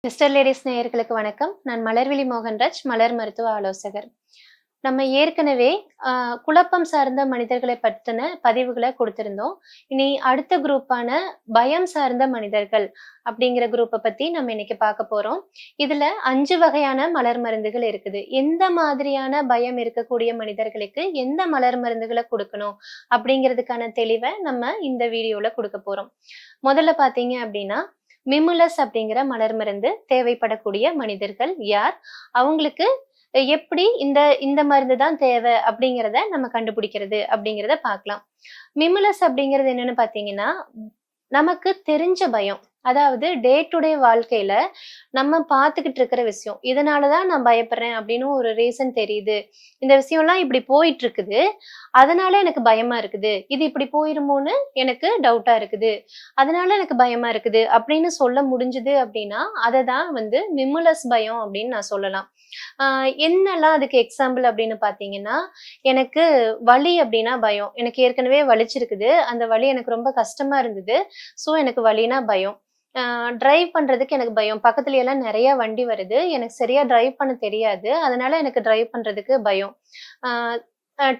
Mister ladies நேயர்களுக்கு வணக்கம். நான் மலர்விழி மோகன்ராஜ், மலர் மருத்துவ ஆலோசகர். நம்ம ஏற்கனவே குழப்பம் சார்ந்த மனிதர்களை பத்தின பதிவுகள குடுத்திருந்தோம். இனி அடுத்த குரூப்பான பயம் சார்ந்த மனிதர்கள் அப்படிங்கிற குரூப்ப பத்தி நம்ம இன்னைக்கு பார்க்க போறோம். இதுல 5 வகையான மலர் மருந்துகள் இருக்குது. எந்த மாதிரியான பயம் இருக்கக்கூடிய மனிதர்களுக்கு எந்த மலர் மருந்துகள குடுக்கணும் அப்படிங்கிறதுக்கான தெளிவ நம்ம இந்த வீடியோல குடுக்க போறோம். முதல்ல பார்த்தீங்க அப்படின்னா, மிமுலஸ் அப்படிங்கிற மலர் மருந்து தேவைப்படக்கூடிய மனிதர்கள் யார்? அவங்களுக்கு எப்படி இந்த இந்த மருந்து தான் தேவை அப்படிங்கிறத நம்ம கண்டுபிடிக்கிறது அப்படிங்கிறத பார்க்கலாம். மிமுலஸ் அப்படிங்கிறது என்னன்னு பார்த்தீங்கன்னா, நமக்கு தெரிஞ்ச பயம். அதாவது டே டு டே வாழ்க்கையில நம்ம பார்த்துக்கிட்டு இருக்கிற விஷயம். இதனால தான் நான் பயப்படுறேன் அப்படின்னு ஒரு ரீசன் தெரியுது. இந்த விஷயம்லாம் இப்படி போயிட்டு இருக்குது. அதனால எனக்கு பயமா இருக்குது. இது இப்படி போயிருமோன்னு எனக்கு டவுட்டா இருக்குது. அதனால எனக்கு பயமா இருக்குது அப்படின்னு சொல்ல முடிஞ்சுது அப்படின்னா, அததான் வந்து மிமுலஸ் பயம் அப்படின்னு நான் சொல்லலாம். என்னலாம் அதுக்கு எக்ஸாம்பிள் அப்படின்னு பார்த்தீங்கன்னா, எனக்கு வலி அப்படின்னா பயம். எனக்கு ஏற்கனவே வலிச்சிருக்குது. அந்த வலி எனக்கு ரொம்ப கஷ்டமா இருந்தது. ஸோ எனக்கு வலினா பயம். டிரைவ் பண்றதுக்கு எனக்கு பயம். பக்கத்துல எல்லாம் நெறைய வண்டி வருது. எனக்கு சரியா டிரைவ் பண்ண தெரியாது. அதனால எனக்கு டிரைவ் பண்றதுக்கு பயம். அ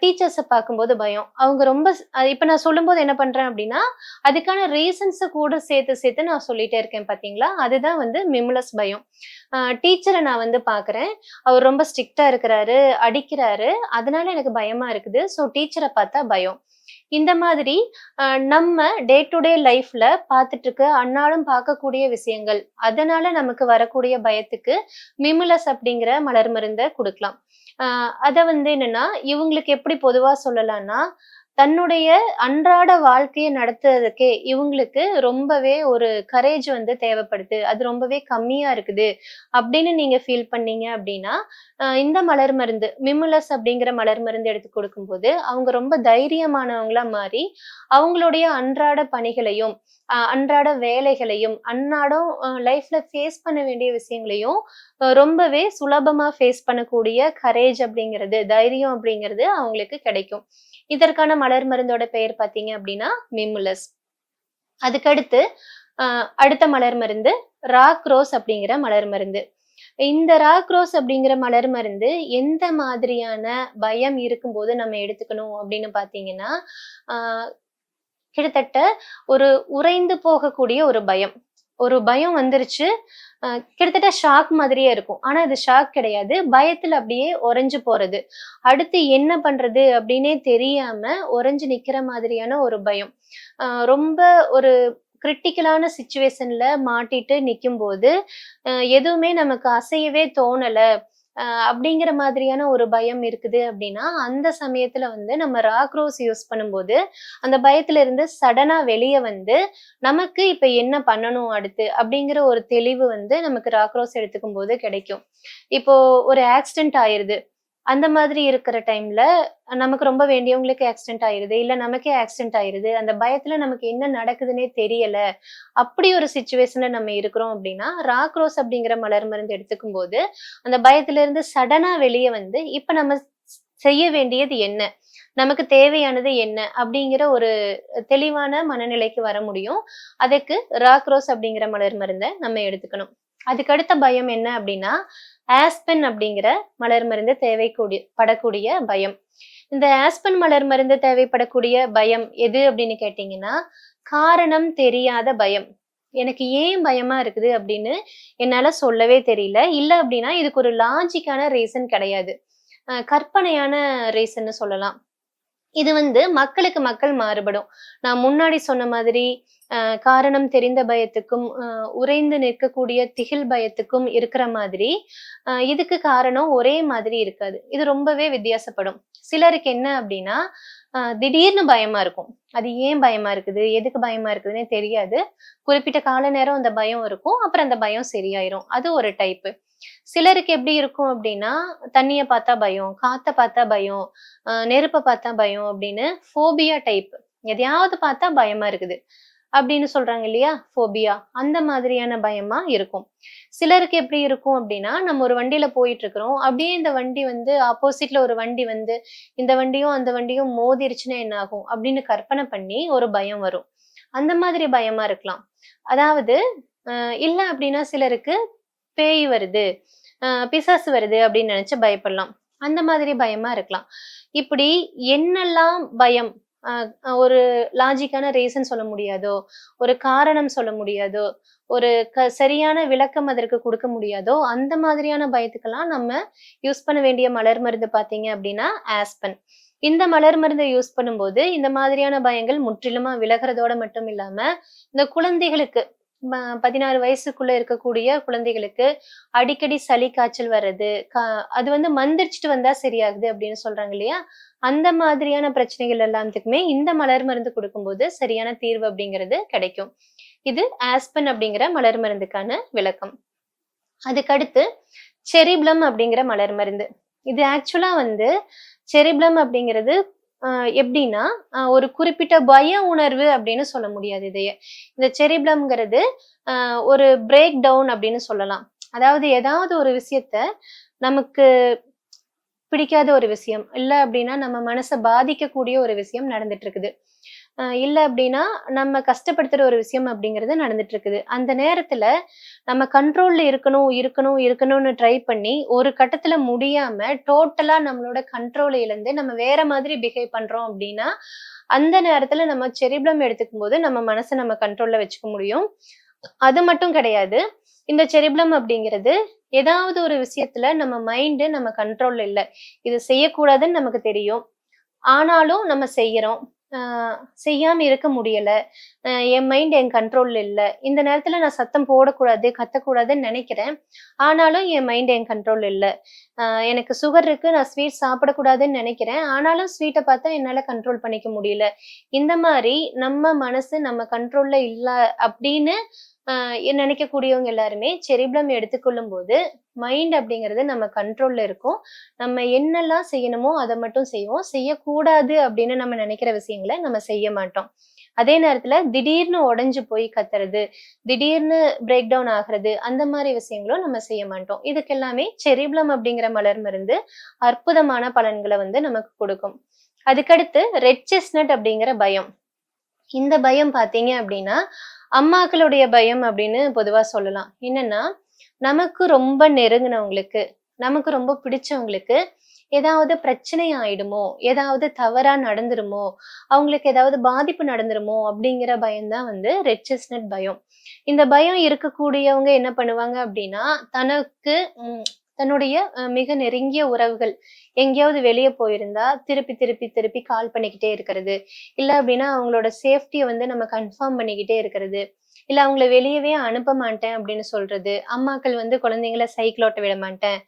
டீச்சர்ஸ பார்க்கும்போது பயம். அவங்க ரொம்ப இப்ப நான் சொல்லும்போது என்ன பண்றேன் அப்டின்னா, அதுக்கான ரீசன்ஸ கூட சேர்த்து நான் சொல்லிட்டே இருக்கேன் பார்த்தீங்களா? அதுதான் வந்து மிமுலஸ் பயம். டீச்சர நான் வந்து பார்க்குறேன். அவர் ரொம்ப ஸ்ட்ரிக்ட்டா இருக்கிறாரு, அடிக்கிறாரு. அதனால எனக்கு பயமா இருக்குது. ஸோ டீச்சர பார்த்தா பயம். இந்த மாதிரி நம்ம டே டு டே லைஃப்ல பார்த்துட்டு இருக்க அன்னாடம் பார்க்கக்கூடிய விஷயங்கள். அதனால நமக்கு வரக்கூடிய பயத்துக்கு மிமுலஸ் அப்படிங்கிற மலர் மருந்த குடுக்கலாம். அ அத வந்து என்னன்னா, இவங்களுக்கு எப்படி பொதுவா சொல்லலாம்னா, தன்னுடைய அன்றாட வாழ்க்கைய நடத்துறதுக்கே இவங்களுக்கு ரொம்பவே ஒரு கரேஜ் வந்து தேவைப்படுது. அது ரொம்பவே கம்மியா இருக்குது. அப்படின்னு நீங்க ஃபீல் பண்ணீங்க அப்படின்னா, இந்த மலர் மருந்து மிமுலஸ் அப்படிங்கிற மலர் மருந்து எடுத்து கொடுக்கும்போது, அவங்க ரொம்ப தைரியமானவங்களா மாறி, அவங்களுடைய அன்றாட பணிகளையும், அன்றாட வேலைகளையும், அன்னாடம் லைஃப்ல ஃபேஸ் பண்ண வேண்டிய விஷயங்களையும் ரொம்பவே சுலபமா ஃபேஸ் பண்ணக்கூடிய கரேஜ் அப்படிங்கிறது, தைரியம் அப்படிங்கிறது அவங்களுக்கு கிடைக்கும். இதற்கான மலர் மருந்தோட பெயர் பார்த்தீங்க அப்படின்னா, மிமுலஸ். அதுக்கடுத்து அடுத்த மலர் மருந்து ராக் ரோஸ் அப்படிங்கிற மலர் மருந்து. இந்த ராக் ரோஸ் அப்படிங்கிற மலர் மருந்து எந்த மாதிரியான பயம் இருக்கும்போது நம்ம எடுத்துக்கணும் அப்படின்னு பார்த்தீங்கன்னா, ஆ கிட்டத்தட்ட ஒரு உறைந்து போகக்கூடிய ஒரு பயம். ஒரு பயம் வந்துருச்சு. கிட்டத்தட்ட ஷாக் மாதிரியே இருக்கும். ஆனா அது ஷாக் கிடையாது. பயத்துல அப்படியே உறைஞ்சு போறது. அடுத்து என்ன பண்றது அப்படின்னே தெரியாம உறைஞ்சு நிக்கிற மாதிரியான ஒரு பயம். ரொம்ப ஒரு கிரிட்டிக்கலான சிச்சுவேஷன்ல மாட்டிட்டு நிக்கும்போது, எதுவுமே நமக்கு அசையவே தோணல. அப்படிங்கிற மாதிரியான ஒரு பயம் இருக்குது அப்படின்னா, அந்த சமயத்துல வந்து நம்ம ராக்ரோஸ் யூஸ் பண்ணும்போது, அந்த பயத்துல இருந்து சடனா வெளிய வந்து, நமக்கு இப்ப என்ன பண்ணணும் அடுத்து? அப்படிங்கிற ஒரு தெளிவு வந்து நமக்கு ராக்ரோஸ் எடுத்துக்கும்போது கிடைக்கும். இப்போ ஒரு ஆக்சிடென்ட் ஆயிருது. அந்த மாதிரி இருக்கிற டைம்ல, நமக்கு ரொம்ப வேண்டியவங்களுக்கு ஆக்சிடென்ட் ஆயிருது. இல்ல நமக்கே ஆக்சிடென்ட் ஆயிருது. அந்த பயத்துல நமக்கு என்ன நடக்குதுன்னே தெரியல. அப்படி ஒரு சிச்சுவேஷன்ல நம்ம இருக்கிறோம் அப்படின்னா, ராக்ரோஸ் அப்படிங்கிற மலர் மருந்து எடுத்துக்கும்போது, அந்த பயத்திலிருந்து சடனா வெளிய வந்து, இப்ப நம்ம செய்ய வேண்டியது என்ன? நமக்கு தேவையானது என்ன? அப்படிங்கிற ஒரு தெளிவான மனநிலைக்கு வர முடியும். அதுக்கு ராக்ரோஸ் அப்படிங்கிற மலர் மருந்த நம்ம எடுத்துக்கணும். அதுக்கு அடுத்த பயம் என்ன அப்படின்னா, ஆஸ்பென் அப்படிங்கிற மலர் மருந்து படக்கூடிய பயம். இந்த ஆஸ்பென் மலர் மருந்து தேவைப்படக்கூடிய பயம் எது அப்படின்னு கேட்டீங்கன்னா, காரணம் தெரியாத பயம். எனக்கு ஏன் பயமா இருக்குது அப்படின்னு என்னால சொல்லவே தெரியல. இல்ல அப்படின்னா, இதுக்கு ஒரு லாஜிக்கான ரீசன் கிடையாது. கற்பனையான ரீசன்னு சொல்லலாம். இது வந்து மக்களுக்கு மக்கள் மாறுபடும். நான் முன்னாடி சொன்ன மாதிரி, காரணம் தெரிந்த பயத்துக்கும், உறைந்து நிற்கக்கூடிய திகில் பயத்துக்கும் இருக்கிற மாதிரி, இதுக்கு காரணம் ஒரே மாதிரி இருக்காது. இது ரொம்பவே வித்தியாசப்படும். சிலருக்கு என்ன அப்டின்னா, திடீர்னு பயமா இருக்கும். அது ஏன் பயமா இருக்குது? எதுக்கு பயமா இருக்குதுன்னே தெரியாது. குறிப்பிட்ட கால நேரம் அந்த பயம் இருக்கும். அப்புறம் அந்த பயம் சரியாயிரும். அது ஒரு டைப்பு. சிலருக்கு எப்படி இருக்கும் அப்டின்னா, தண்ணிய பார்த்தா பயம், காத்த பார்த்தா பயம், நெருப்ப பார்த்தா பயம் அப்படின்னு ஃபோபியா டைப். எதையாவது பார்த்தா பயமா இருக்குது. அப்படின்னு சொல்றாங்க இல்லையா? ஃபோபியா. அந்த மாதிரியான பயமா இருக்கும். சிலருக்கு எப்படி இருக்கும் அப்படின்னா, நம்ம ஒரு வண்டியில போயிட்டுருக்கிறோம். அப்படியே இந்த வண்டி வந்து ஆப்போசிட்ல ஒரு வண்டி வந்து, இந்த வண்டியும், அந்த வண்டியும் மோதிருச்சுன்னா என்ன ஆகும்? அப்படின்னு கற்பனை பண்ணி ஒரு பயம் வரும். அந்த மாதிரி பயமா இருக்கலாம். அதாவது இல்ல அப்படின்னா சிலருக்கு பேய் வருது, பிசாசு வருது அப்படின்னு நினைச்சு பயப்படலாம். அந்த மாதிரி பயமா இருக்கலாம். இப்படி என்னெல்லாம் பயம் அ ஒரு லாஜிக்கான ரீசன் சொல்ல முடியாதோ, ஒரு காரணம் சொல்ல முடியாதோ, ஒரு சரியான விளக்கம் அதற்கு குடுக்க முடியாதோ, அந்த மாதிரியான பயத்துக்கெல்லாம் நம்ம யூஸ் பண்ண வேண்டிய மலர் மருந்து பார்த்தீங்க அப்படின்னா, ஆஸ்பன். இந்த மலர் மருந்த யூஸ் பண்ணும்போது, இந்த மாதிரியான பயங்கள் முற்றிலுமா விலகுறதோட மட்டும் இல்லாம, இந்த குழந்தைகளுக்கு 16 வயசுக்குள்ள இருக்கக்கூடிய குழந்தைகளுக்கு அடிக்கடி சளி, காய்ச்சல் வர்றது, அது வந்து மந்திரிச்சுட்டு வந்தா சரியாகுது அப்படின்னு சொல்றாங்க இல்லையா? அந்த மாதிரியான பிரச்சனைகள் எல்லாத்துக்குமே இந்த மலர் மருந்து குடுக்கும்போது சரியான தீர்வு அப்படிங்கிறது கிடைக்கும். இது ஆஸ்பன் அப்படிங்கிற மலர் மருந்துக்கான விளக்கம். அதுக்கடுத்து செரிப்ளம் அப்படிங்கிற மலர் மருந்து. இது ஆக்சுவலா வந்து செரிப்ளம் அப்படிங்கிறது அ எப்படின்னா, ஒரு குறிப்பிட்ட பய உணர்வு அப்படின்னு சொல்ல முடியாது இதைய. இந்த செரிப்ளம்ங்கிறது ஒரு பிரேக் டவுன் அப்படின்னு சொல்லலாம். அதாவது ஏதாவது ஒரு விஷயத்த நமக்கு பிடிக்காத ஒரு விஷயம், இல்ல அப்படின்னா நம்ம மனச பாதிக்கக்கூடிய ஒரு விஷயம் நடந்துட்டு இருக்குது. இல்ல அப்படின்னா, நம்ம கஷ்டப்படுத்துற ஒரு விஷயம் அப்படிங்கிறது நடந்துட்டு இருக்குது. அந்த நேரத்துல நம்ம கண்ட்ரோல்ல இருக்கணும், இருக்கணும், இருக்கணும்னு ட்ரை பண்ணி, ஒரு கட்டத்துல முடியாம டோட்டலா நம்மளோட கண்ட்ரோல இழந்து, நம்ம வேற மாதிரி பிஹேவ் பண்றோம் அப்படின்னா, அந்த நேரத்துல நம்ம செரிப்ளம் எடுத்துக்கும்போது, நம்ம மனச நம்ம கண்ட்ரோல்ல வச்சுக்க முடியும். அது மட்டும் கிடையாது. இந்த செரிப்ளம் அப்படிங்கிறது, ஏதாவது ஒரு விஷயத்துல நம்ம மைண்ட் நம்ம கண்ட்ரோல்ல இல்ல. இது செய்யக்கூடாதுன்னு நமக்கு தெரியும். ஆனாலும் நம்ம செய்யறோம். அ செய்யாம இருக்க முடியல. என் மைண்ட் என் கண்ட்ரோல்ல இல்ல. இந்த நேரத்துல நான் சத்தம் போடக்கூடாது, கத்தக்கூடாதுன்னு நெனைக்கிறேன். ஆனாலும் என் மைண்ட் என் கண்ட்ரோல்ல இல்ல. அ எனக்கு சுகர் இருக்கு. நான் ஸ்வீட் சாப்பிடக்கூடாதுன்னு நெனைக்கிறேன். ஆனாலும் ஸ்வீட்ட பார்த்தா என்னால கண்ட்ரோல் பண்ணிக்க முடியல. இந்த மாரி நம்ம மனசு நம்ம கண்ட்ரோல்ல இல்ல அப்படின்னு நினைக்கக்கூடியவங்க எல்லாருமே செரிப்ளம் எடுத்துக்கொள்ளும்போது, மைண்ட் அப்படிங்கிறது நம்ம கண்ட்ரோல்ல இருக்கும். நம்ம என்னெல்லாம் செய்யணுமோ அத மட்டும் செய்வோம். செய்யக்கூடாது அப்படின்னு நம்ம நினைக்கிற விஷயங்கள நம்ம செய்ய மாட்டோம். அதே நேரத்துல திடீர்னு உடைஞ்சு போய் கத்துறது, திடீர்னு பிரேக் டவுன் ஆகுறது, அந்த மாரி விஷயங்களும் நம்ம செய்ய மாட்டோம். இதுக்கெல்லாமே செரிப்ளம் அப்படிங்கிற மலர் மருந்து அற்புதமான பலன்கள வந்து நமக்கு கொடுக்கும். அதுக்கடுத்து ரெட் செஸ்னட் அப்படிங்கிற பயம். இந்த பயம் பார்த்தீங்க அப்படின்னா, அம்மாக்களுடைய பயம் அப்படின்னு பொதுவா சொல்லலாம். என்னன்னா, நமக்கு ரொம்ப நெருங்குனவங்களுக்கு, நமக்கு ரொம்ப பிடிச்சவங்களுக்கு ஏதாவது பிரச்சனை ஆயிடுமோ, ஏதாவது தவறா நடந்துருமோ, அவங்களுக்கு ஏதாவது பாதிப்பு நடந்துருமோ அப்படிங்கிற பயம் தான் வந்து ரெட் செஸ்னட் பயம். இந்த பயம் இருக்கக்கூடியவங்க என்ன பண்ணுவாங்க அப்படின்னா, தனக்கு ம் தன்னுடைய மிக நெருங்கிய உறவுகள் எங்கேயாவது வெளிய போயிருந்தா, திருப்பி, திருப்பி, திருப்பி கால் பண்ணிக்கிட்டே இருக்கிறது. இல்ல அப்படின்னா, அவங்களோட சேஃப்டிய வந்து நம்ம கன்ஃபார்ம் பண்ணிக்கிட்டே இருக்கிறது. இல்ல அவங்கள வெளியவே அனுப்ப மாட்டேன் அப்படின்னு சொல்றது. அம்மாக்கள் வந்து குழந்தைங்கள சைக்கிள் ஓட்ட விட மாட்டேன்.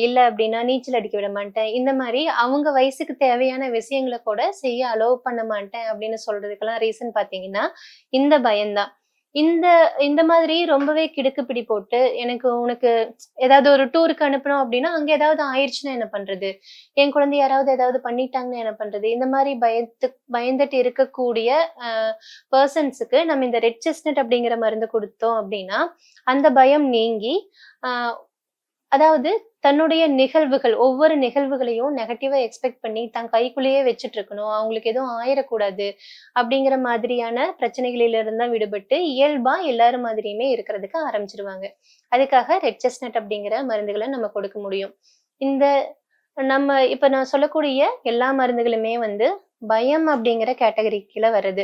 இல்ல அப்படின்னா நீச்சல் அடிக்க விட மாட்டேன். இந்த மாரி அவங்க வயசுக்கு தேவையான விஷயங்கள கூட செய்ய அலோவ் பண்ண மாட்டேன் அப்படின்னு சொல்றதுக்கெல்லாம் ரீசன் பார்த்தீங்கன்னா, இந்த பயம் தான். இந்த இந்த மாதிரி ரொம்பவே கிடுக்குப்பிடி போட்டு, உனக்கு ஏதாவது ஒரு டூருக்கு அனுப்புனோம் அப்படின்னா, அங்க ஏதாவது ஆயிருச்சுன்னா என்ன பண்றது? என் குழந்தை யாராவது ஏதாவது பண்ணிட்டாங்கன்னா என்ன பண்றது? இந்த மாரி பயந்துட்டு இருக்கக்கூடிய அ பெர்சன்ஸுக்கு நம்ம இந்த ரெட் செஸ்னட் அப்படிங்கிற மருந்து குடுத்தோம் அப்படின்னா, அந்த பயம் நீங்கி, அ அதாவது தன்னுடைய நிகழ்வுகள், ஒவ்வொரு நிகழ்வுகளையும் நெகட்டிவா எக்ஸ்பெக்ட் பண்ணி, தன் கைக்குள்ளேயே வச்சுட்டு இருக்கணும். அவங்களுக்கு எதுவும் ஆயிறக்கூடாது. அப்படிங்கிற மாதிரியான பிரச்சனைகளிலிருந்து தான் விடுபட்டு, இயல்பா எல்லாரும் மாதிரியுமே இருக்கிறதுக்கு ஆரம்பிச்சுருவாங்க. அதுக்காக ரெட் செஸ்னட் அப்படிங்கிற மருந்துகள நம்ம கொடுக்க முடியும். இந்த இப்ப நான் சொல்லக்கூடிய எல்லா மருந்துகளுமே வந்து பயம் அப்படிங்கிற கேட்டகரி கீழ வருது.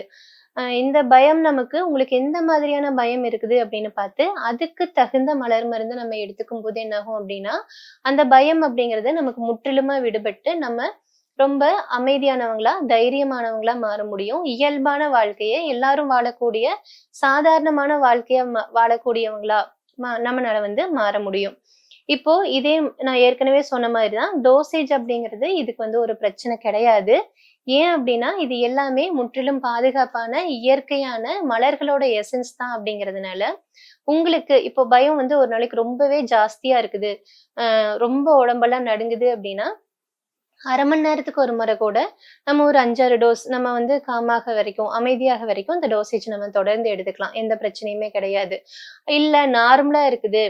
இந்த பயம் உங்களுக்கு எந்த மாதிரியான பயம் இருக்குது அப்படின்னு பார்த்து, அதுக்கு தகுந்த மலர் மருந்து நம்ம எடுத்துக்கும்போது என்னாகும் அப்படின்னா, அந்த பயம் அப்படிங்கிறது நமக்கு முற்றிலுமா விடுபட்டு, நம்ம ரொம்ப அமைதியானவங்களா, தைரியமானவங்களா மாற முடியும். இயல்பான வாழ்க்கைய எல்லாரும் வாழக்கூடிய சாதாரணமான வாழ்க்கைய வாழக்கூடியவங்களா நம்மனால வந்து மாற முடியும். இப்போ இதே நான் ஏற்கனவே சொன்ன மாரி தான் டோசேஜ் அப்படிங்கிறது இதுக்கு வந்து ஒரு பிரச்சனை கிடையாது. ஏன் அப்டின்னா, இது எல்லாமே முற்றிலும் பாதுகாப்பான, இயற்கையான மலர்களோட எசன்ஸ் தான் அப்படிங்கிறதுனால, உங்களுக்கு இப்போ பயம் வந்து ஒரு நாளைக்கு ரொம்பவே ஜாஸ்தியா இருக்குது. ரொம்ப உடம்பெல்லாம் நடுங்குது அப்டின்னா, 1/2 மணி நேரத்துக்கு ஒரு முறை கூட நம்ம ஒரு 5, 6 டோஸ் நம்ம வந்து காமாக வரைக்கும், அமைதியாக வரைக்கும் இந்த டோசேஜ் நம்ம தொடர்ந்து எடுத்துக்கலாம். எந்த பிரச்சனையுமே கிடையாது. இல்ல நார்மலா இருக்குது.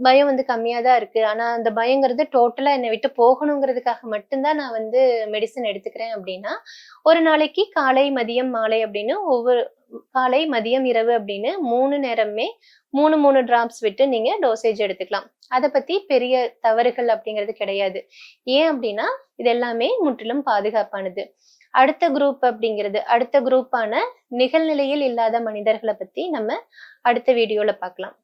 பயம் வந்து கம்மியா தான் இருக்கு. ஆனா அந்த பயங்கிறது டோட்டலா என்ன விட்டு போகணுங்கிறதுக்காக மட்டும் தான் நான் வந்து மெடிசின் எடுத்துக்கிறேன் அப்டின்னா, ஒரு நாளைக்கு காலை, மதியம், மாலை அப்படின்னு காலை, மதியம், இரவு அப்படின்னு 3 நேரமுமே 3 டிராப்ஸ் விட்டு நீங்க டோசேஜ் எடுத்துக்கலாம். அத பத்தி பெரிய தவறுகள் அப்படிங்கிறது கிடையாது. ஏன் அப்படின்னா, இது எல்லாமே முற்றிலும் பாதுகாப்பானது. அடுத்த குரூப்பான நிகழ்நிலையில் இல்லாத மனிதர்கள பத்தி நம்ம அடுத்த வீடியோல பார்க்கலாம்.